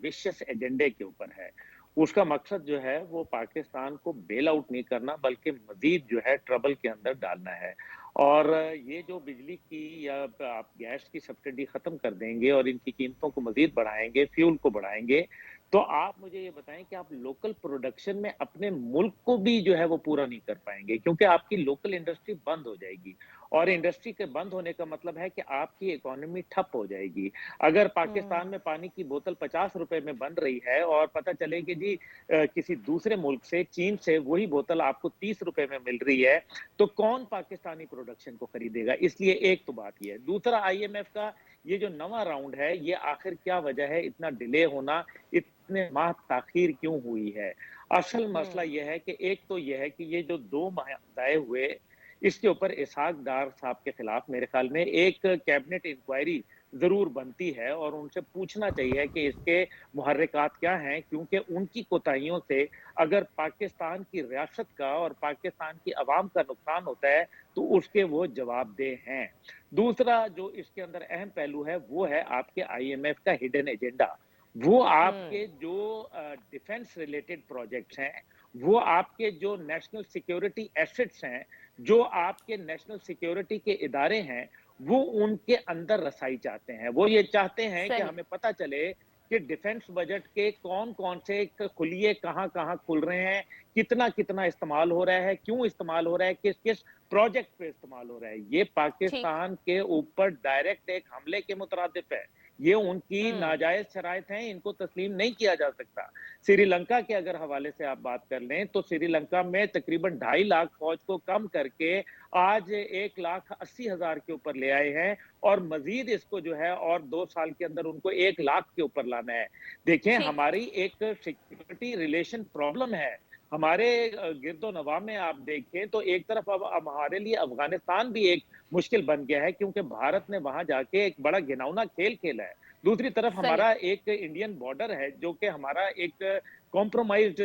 विशियस एजेंडे के ऊपर है। उसका मकसद जो है वो पाकिस्तान को बेल आउट नहीं करना बल्कि मज़ीद जो है ट्रबल के अंदर डालना है। और ये जो बिजली की या आप गैस की सब्सिडी ख़त्म कर देंगे और इनकी कीमतों को मज़ीद बढ़ाएँगे, फ्यूल को बढ़ाएँगे, तो आप मुझे ये बताएँ कि आप लोकल प्रोडक्शन में अपने मुल्क को भी जो है वो पूरा नहीं कर पाएँगे, क्योंकि आपकी लोकल इंडस्ट्री बंद हो जाएगी। और इंडस्ट्री के बंद होने का मतलब है कि आपकी इकोनॉमी ठप हो जाएगी। अगर पाकिस्तान में पानी की बोतल 50 रुपए में बन रही है और पता चले कि जी किसी दूसरे मुल्क से, चीन से वही बोतल आपको 30 रुपए में मिल रही है, तो कौन पाकिस्तानी प्रोडक्शन को खरीदेगा? इसलिए एक तो बात ये है। दूसरा, आईएमएफ का ये जो नवा राउंड है, ये आखिर क्या वजह है इतना डिले होना, इतने माह ताखीर क्यों हुई है? असल मसला ये है कि एक तो ये है कि ये जो 2 माह तय हुए, इसके ऊपर इसहाक डार साहब के खिलाफ मेरे ख्याल में एक कैबिनेट इंक्वायरी जरूर बनती है और उनसे पूछना चाहिए कि इसके मुहर्रिकात क्या हैं, क्योंकि उनकी कोताहियों से अगर पाकिस्तान की रियासत का और पाकिस्तान की आवाम का नुकसान होता है तो उसके वो जवाबदेह हैं। दूसरा जो इसके अंदर अहम पहलू है वो है आपके आईएमएफ का हिडन एजेंडा। वो आपके जो डिफेंस रिलेटेड प्रोजेक्ट्स हैं, वो आपके जो नेशनल सिक्योरिटी एसेट्स हैं, जो आपके नेशनल सिक्योरिटी के इदारे हैं, वो उनके अंदर रसाई चाहते हैं। वो ये चाहते हैं कि सही। हमें पता चले कि डिफेंस बजट के कौन-कौन से खुलिए कहाँ-कहाँ खुल रहे हैं, कितना-कितना इस्तेमाल हो रहा है, क्यों इस्तेमाल हो रहा है, किस-किस प्रोजेक्ट पे इस्तेमाल हो रहा है। ये ठीक। पाकिस्तान के ऊपर डायरेक्ट एक हमले के मुतरादिफ है। ये उनकी नाजायज शराइत हैं, इनको तस्लीम नहीं किया जा सकता। श्रीलंका के अगर हवाले से आप बात कर लें तो श्रीलंका में तकरीबन 2.5 लाख फौज को कम करके आज 1,80,000 के ऊपर ले आए हैं और मजीद इसको जो है और 2 साल के अंदर उनको 1 लाख के ऊपर लाना है। देखें, ठीक। हमारी एक सिक्योरिटी रिलेशन प्रॉब्लम है। हमारे गिरदो नवा में आप देखें तो एक तरफ अब हमारे लिए अफगानिस्तान भी एक मुश्किल बन गया है, क्योंकि भारत ने वहां जाके एक बड़ा घिनौना खेल खेला है। दूसरी तरफ सही। हमारा एक इंडियन बॉर्डर है जो कि हमारा एक कॉम्प्रोमाइज्ड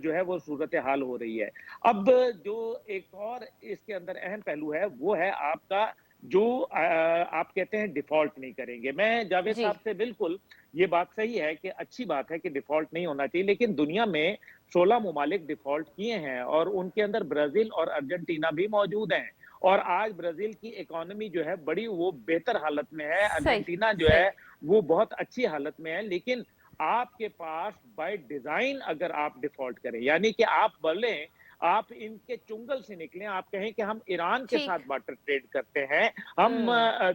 जो है वो सूरत हाल हो रही है। अब जो एक और इसके अंदर अहम पहलू है वो है आपका जो आप कहते हैं डिफॉल्ट नहीं करेंगे। मैं जावेद जी। साहब से बिल्कुल, ये बात सही है कि अच्छी बात है कि डिफॉल्ट नहीं होना चाहिए, लेकिन दुनिया में 16 ममालिक डिफॉल्ट किए हैं और उनके अंदर ब्राजील और अर्जेंटीना भी मौजूद हैं। और आज ब्राजील की इकोनॉमी जो है बड़ी वो बेहतर हालत में है, सही। अर्जेंटीना जो सही। है वो बहुत अच्छी हालत में है। लेकिन आपके पास बाय डिजाइन अगर आप डिफॉल्ट करें, यानी कि आप बोले आप इनके चुंगल से निकलें, आप कहें कि हम ईरान के साथ ठीक। बार्टर ट्रेड करते हैं, हम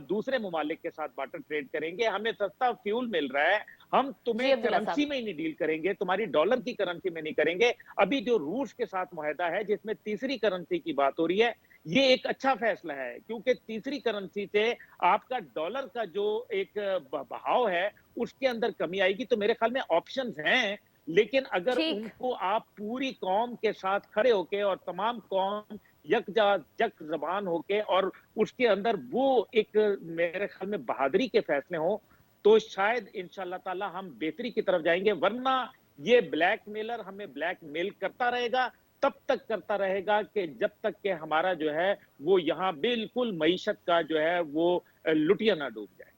दूसरे ममालिक के साथ बार्टर ट्रेड करेंगे, हमें सस्ता फ्यूल मिल रहा है, हम जी तुम्हें अब्दुल्ला करेंसी साहब। में ही नहीं डील करेंगे, तुम्हारी डॉलर की करेंसी में नहीं करेंगे। अभी जो रूस के साथ मुआहदा है जिसमें तीसरी करेंसी की बात हो रही है, ये एक अच्छा फैसला है, क्योंकि तीसरी करेंसी से आपका डॉलर का जो एक बहाव है उसके अंदर कमी आएगी। तो मेरे ख्याल में ऑप्शंस हैं, लेकिन अगर ठीक। उनको आप पूरी कौम के साथ खड़े होके और तमाम कौम यक जबान होके और उसके अंदर वो एक मेरे ख्याल में बहादुरी के फैसले हों, तो शायद इंशाल्लाह ताला हम बेहतरी की तरफ जाएंगे। वरना ये ब्लैकमेलर हमें ब्लैकमेल करता रहेगा, तब तक करता रहेगा कि जब तक कि हमारा जो है वो यहाँ बिल्कुल मईशत का जो है वो लुटिया ना डूब जाए।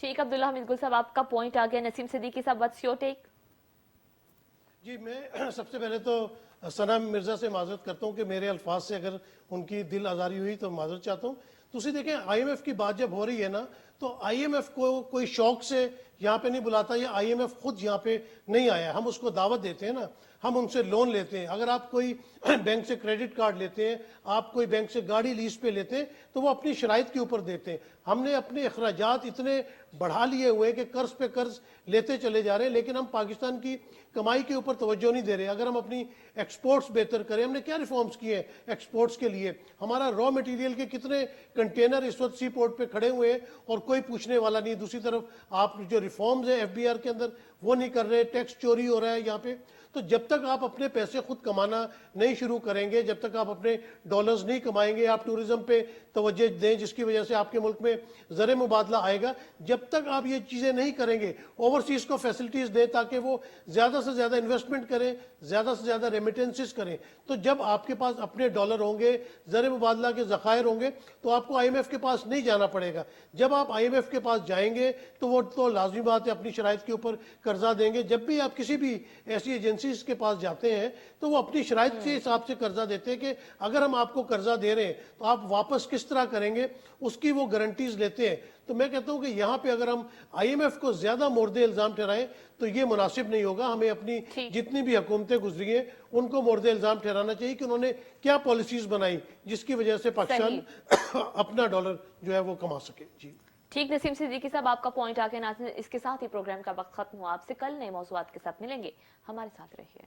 ठीक, अब्दुल्ला हमीद गुल साहब, आपका पॉइंट आ गया। नसीम सिद्दीकी साहब, व्हाट्स योर टेक? जी, मैं सबसे पहले तो सना मिर्ज़ा से माजरत करता हूँ कि मेरे अल्फाज से अगर उनकी दिल आज़ारी हुई तो माजरत चाहता हूँ। दूसरी देखें, आईएमएफ की बात जब हो रही है ना, तो आईएमएफ को कोई शौक से यहाँ पे नहीं बुलाता, या आईएमएफ खुद यहाँ पे नहीं आया। हम उसको दावत देते हैं ना, हम उनसे लोन लेते हैं। अगर आप कोई बैंक से क्रेडिट कार्ड लेते हैं, आप कोई बैंक से गाड़ी लीज पे लेते हैं, तो वो अपनी शराइत के ऊपर देते हैं। हमने अपने अखराजात इतने बढ़ा लिए हुए हैं कि कर्ज पे कर्ज लेते चले जा रहे हैं, लेकिन हम पाकिस्तान की कमाई के ऊपर तवज्जो नहीं दे रहे। अगर हम अपनी एक्सपोर्ट्स बेहतर करें, हमने क्या रिफॉर्म्स किए हैं एक्सपोर्ट्स के लिए? हमारा रॉ मटेरियल के कितने कंटेनर इस वक्त सी पोर्ट पे खड़े हुए हैं और कोई पूछने वाला नहीं। दूसरी तरफ आप जो रिफॉर्म्स है एफबीआर के अंदर वो नहीं कर रहे, टैक्स चोरी हो रहा है यहाँ पे। तो जब तक आप अपने पैसे खुद कमाना नहीं शुरू करेंगे, जब तक आप अपने डॉलर्स नहीं कमाएंगे, आप टूरिज्म पे तवज्जो दें जिसकी वजह से आपके मुल्क में ज़र मुबादला आएगा, जब तक आप ये चीज़ें नहीं करेंगे, ओवरसीज़ को फैसिलिटीज़ दें ताकि वो ज़्यादा से ज़्यादा इन्वेस्टमेंट करें, ज़्यादा से ज़्यादा रेमिटेंसेस करें, तो जब आपके पास अपने डॉलर होंगे, ज़र मुबादला के ज़खायर होंगे, तो आपको आईएमएफ के पास नहीं जाना पड़ेगा। जब आप आईएमएफ के पास जाएंगे तो वो तो लाजमी बात है अपनी शराइत के ऊपर कर्जा देंगे। जब भी आप किसी भी ऐसी एजेंसीज के पास जाते हैं तो वो अपनी शराइत के हिसाब से कर्जा देते हैं कि अगर हम आपको कर्जा दे रहे हैं तो आप वापस किस तरह करेंगे, उसकी वो गारंटीज लेते हैं। तो मैं कहता हूं कि यहाँ पे अगर हम आईएमएफ को ज्यादा मोर्दे इल्जाम ठहराएं तो ये मुनासिब नहीं होगा। हमें अपनी जितनी भी हुकूमतें गुजरी हैं उनको मोर्दे इल्जाम ठहराना चाहिए कि उन्होंने क्या पॉलिसीज बनाई जिसकी वजह से पाकिस्तान अपना डॉलर जो है वो कमा सके। जी ठीक, नसीम सिद्दीकी साहब, आपका पॉइंट आ गया। नाज़रीन, इसके साथ ही प्रोग्राम का वक्त खत्म हुआ। आपसे कल नए मौज़ूआत के साथ मिलेंगे, हमारे साथ रहिए।